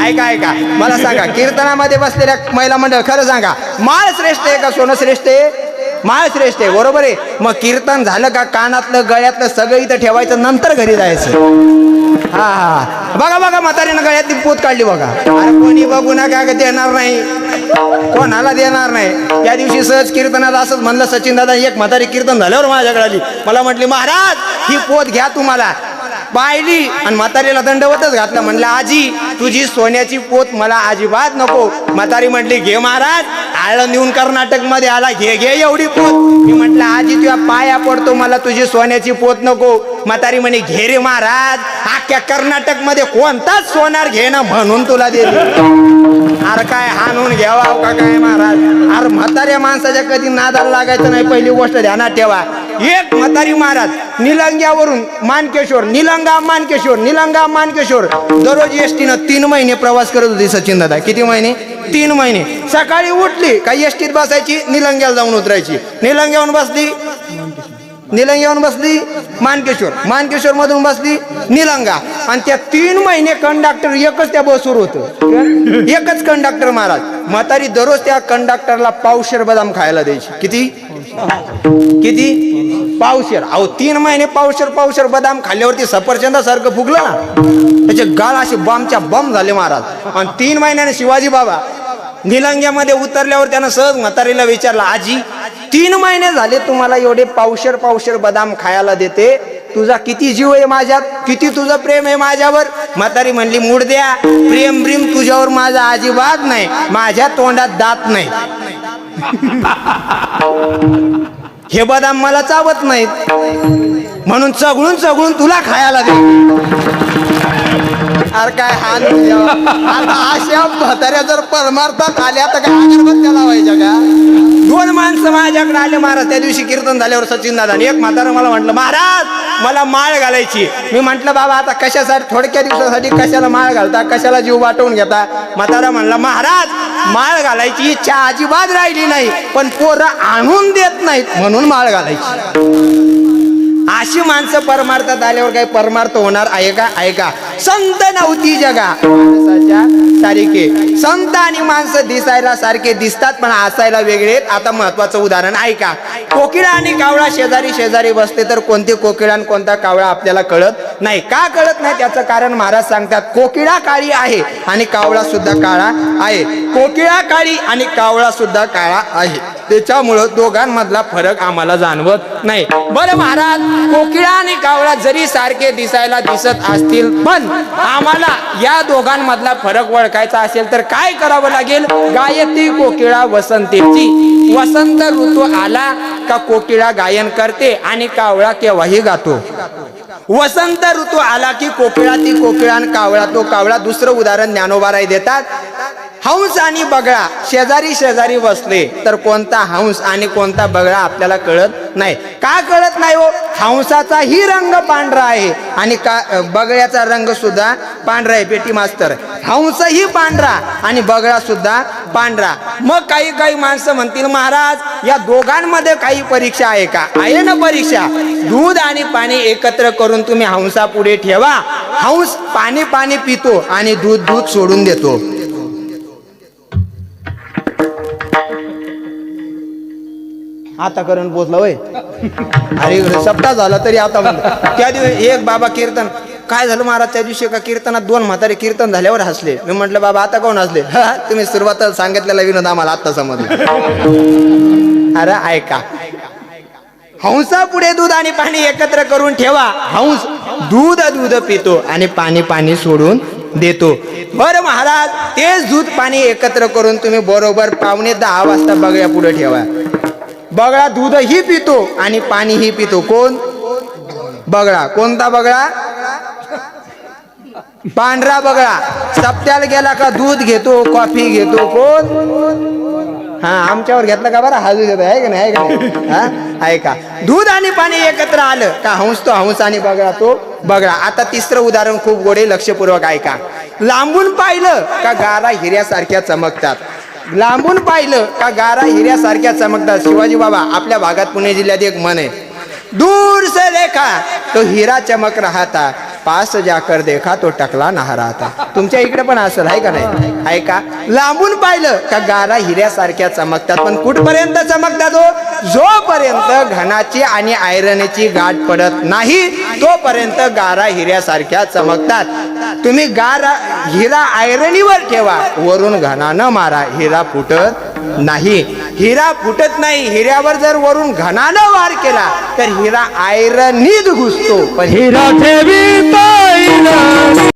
ऐका ऐका, मला सांगा, कीर्तनामध्ये बसलेल्या महिला मंडळ खरं सांगा, माळ श्रेष्ठ आहे का सोनं श्रेष्ठ आहे? माळ श्रेष्ठ आहे, बरोबर आहे. मग कीर्तन झालं का कानातलं गळ्यातलं सगळं इथं ठेवायचं, नंतर घरी जायचं. हा हा, बघा बघा म्हातारीनं गळ्यातली पोत काढली बघा. अरे कोणी बघू नका, देणार नाही, कोणाला देणार नाही. त्या दिवशी सहज कीर्तनात असंच म्हणलं सचिन दादा, एक म्हातारी कीर्तन झाल्यावर माझ्याकडे आली, मला म्हटली महाराज ही पोत घ्या तुम्हाला. पाहिली आणि म्हातारीला दंडवतच घातलं. म्हणलं आजी तुझी सोन्याची पोत मला अजिबात नको. म्हातारी म्हटली घे महाराज, आळं नेऊन कर्नाटक मध्ये आला, घे घे एवढी पोत. मी म्हटलं आजी तुझ्या पाया पडतो, मला तुझी सोन्याची पोत नको. म्हातारी म्हणे घे रे महाराज, अख्ख्या कर्नाटक मध्ये कोणताच सोनार घे ना म्हणून तुला दे. अरे काय हाणून घ्यावा का काय महाराज. अरे म्हाताऱ्या माणसाच्या कधी नादाला लागायचं नाही, पहिली गोष्ट ध्यानात ठेवा. एक म्हातारी महाराज निलंग्यावरून मानकेश्वर, निलंगा मानकेश्वर, निलंगा मानकेश्वर दररोज एसटीनं 3 महिने प्रवास करत होती सचिन दादा. किती महिने? 3 महिने. सकाळी उठली काही एसटीत बसायची, निलंग्याला जाऊन उतरायची. निलंग्यावरून बसली, निलंग्यावरून बसली मानकेश्वर, मानकेश्वर मधून बसली निलंगा. आणि त्या 3 महिने कंडक्टर एकच त्या बसवर होतं, एकच कंडक्टर महाराज. म्हातारी दररोज त्या कंडक्टरला पावशेर बदाम खायला द्यायची. किती किती? पावशेर. अहो 3 महिने पावशेर पावशेर बदाम खाल्ल्यावरती सफरचंदासारखं फुगलं ना, त्याचे गाल असे बमच्या बम झाले महाराज. आणि 3 महिन्याने शिवाजी बाबा निलंग्यामध्ये उतरल्यावर त्यानं सहज म्हातारीला विचारला, आजी 3 महिने झाले तुम्हाला एवढे पावशेर पावशेर बदाम खायला देते, तुझा किती जीव आहे माझ्यात, किती तुझं प्रेम आहे माझ्यावर? म्हातारी म्हणली मूड द्या, प्रेम ब्रीम तुझ्यावर माझा अजिबात नाही, माझ्या तोंडात दात नाही. हे बदाम मला चावत नाहीत म्हणून चगळून चगळून तुला खायला दे. अरे काय हाल. आता अशा म्हाताऱ्या जर परमार्थात आल्या तर काय अगरबत्त्या लावायच्या का? 2 माणसं माझ्याकडे आले महाराज त्या दिवशी कीर्तन झाल्यावर सचिन दादा. एक म्हातारा मला म्हटलं महाराज मला माळ घालायची. मी म्हटलं बाबा आता कशासाठी, थोडक्या दिवसासाठी कशाला माळ घालता, कशाला जीव वाटवून घेता? म्हातारा म्हणला महाराज माळ घालायची इच्छा अजिबात राहिली नाही, पण पोरं आणून देत नाहीत म्हणून माळ घालायची. अशी माणसं परमार्थात आल्यावर काही परमार्थ होणार आहे का? ऐका, संत नव्हती जगा माणसाच्या सारखे. संत आणि माणसं दिसायला सारखे दिसतात पण असायला वेगळे. आता महत्वाचं उदाहरण ऐका. कोकिळा आणि कावळा शेजारी शेजारी बसते तर कोणते कोकिळा आणि कोणता कावळा आपल्याला कळत नाही. का कळत नाही त्याचं कारण महाराज सांगतात, कोकिळा काळी आहे आणि कावळा सुद्धा काळा आहे. कोकिळा काळी आणि कावळा सुद्धा काळा आहे, त्याच्यामुळं दोघांमधला फरक आम्हाला जाणवत नाही. बरं महाराज, कोकिळा आणि कावळा जरी सारखे दिसायला दिसत असतील पण आम्हाला या दोघांमधला फरक ओळखायचा असेल तर काय करावं लागेल? गायत्री कोकिळा वसंतेची. वसंत ऋतू आला का कोकिळा गायन करते आणि कावळा केव्हाही गातो. वसंत ऋतू आला की कोकिळा ती कोकिळा आणि कावळा तो कावळा. दुसरं उदाहरण ज्ञानोबाराय देतात. हंस आणि बगळा शेजारी शेजारी बसले तर कोणता हंस आणि कोणता बगळा आपल्याला कळत नाही. का कळत नाही हो? हंसाचाही रंग पांढरा आहे आणि बगळ्याचा रंग सुद्धा पांढरा आहे. पेटी मास्तर, हंसही पांढरा आणि बगळा सुद्धा पांढरा. मग काही काही माणसं म्हणतील महाराज या दोघांमध्ये काही परीक्षा आहे का? आहे ना परीक्षा. दूध आणि पाणी एकत्र करून तुम्ही हंसा पुढे ठेवा, हंस पाणी पाणी पितो आणि दूध दूध सोडून देतो. आता करून पोचला होय. अरे सप्ताह झाला तरी आता त्या दिवशी एक बाबा कीर्तन काय झालं महाराज त्या दिवशी का कीर्तनात 2 म्हातारे कीर्तन झाल्यावर हसले. मी म्हटलं बाबा आता कोण हसले? तुम्ही सुरुवात सांगितलेला विनोद आम्हाला आता समजला. अरे ऐका, हंसा पुढे दूध आणि पाणी एकत्र करून ठेवा, हंस दूध दूध पितो आणि पाणी पाणी सोडून देतो. बरं महाराज, तेच दूध पाणी एकत्र करून तुम्ही बरोबर 9:45 वाजता बगळ्या पुढे ठेवा. बगळा दूधही पितो आणि पाणीही पितो. कोण? बगळा. कोणता बगळा? पांढरा बगळा. सप्त्याला गेला का दूध घेतो, कॉफी घेतो. कोण? आमच्यावर घेतलं का बरं हाजू देतो आहे का नाही? आहे का नाही? ऐका, दूध आणि पाणी एकत्र आलं का हंस तो हंस आणि बगळा तो बगळा. आता तिसरं उदाहरण खूप गोडे, लक्षपूर्वक ऐका. लांबून पाहिलं का गारा हिऱ्यासारख्या चमकतात. लांबून पाहिलं का गारा हिऱ्यासारख्या चमकतात. शिवाजी बाबा आपल्या भागात पुणे जिल्ह्यात एक म्हण आहे, दूर से देखा तो हीरा चमक रहा था, पास जाकर देखा तो टकला नहाराता. तुमच्या इकडे पण असेल आहे का नाही? आहे का? लांबून पाहिलं का गारा हिऱ्यासारख्या चमकतात, पण कुठपर्यंत चमकतात हो? जोपर्यंत घनाची आणि आयरनची गाठ पडत नाही तोपर्यंत गारा हिऱ्यासारख्या चमकतात. तुम्ही हिरा आयरनीवर ठेवा, वरून घनानं मारा, हिरा फुटत नाही. हिरा फुटत नाही. हिऱ्यावर जर वरून घनानं वार केला तर हिरा आयरनीत घुसतो, पण हिरा ठेवी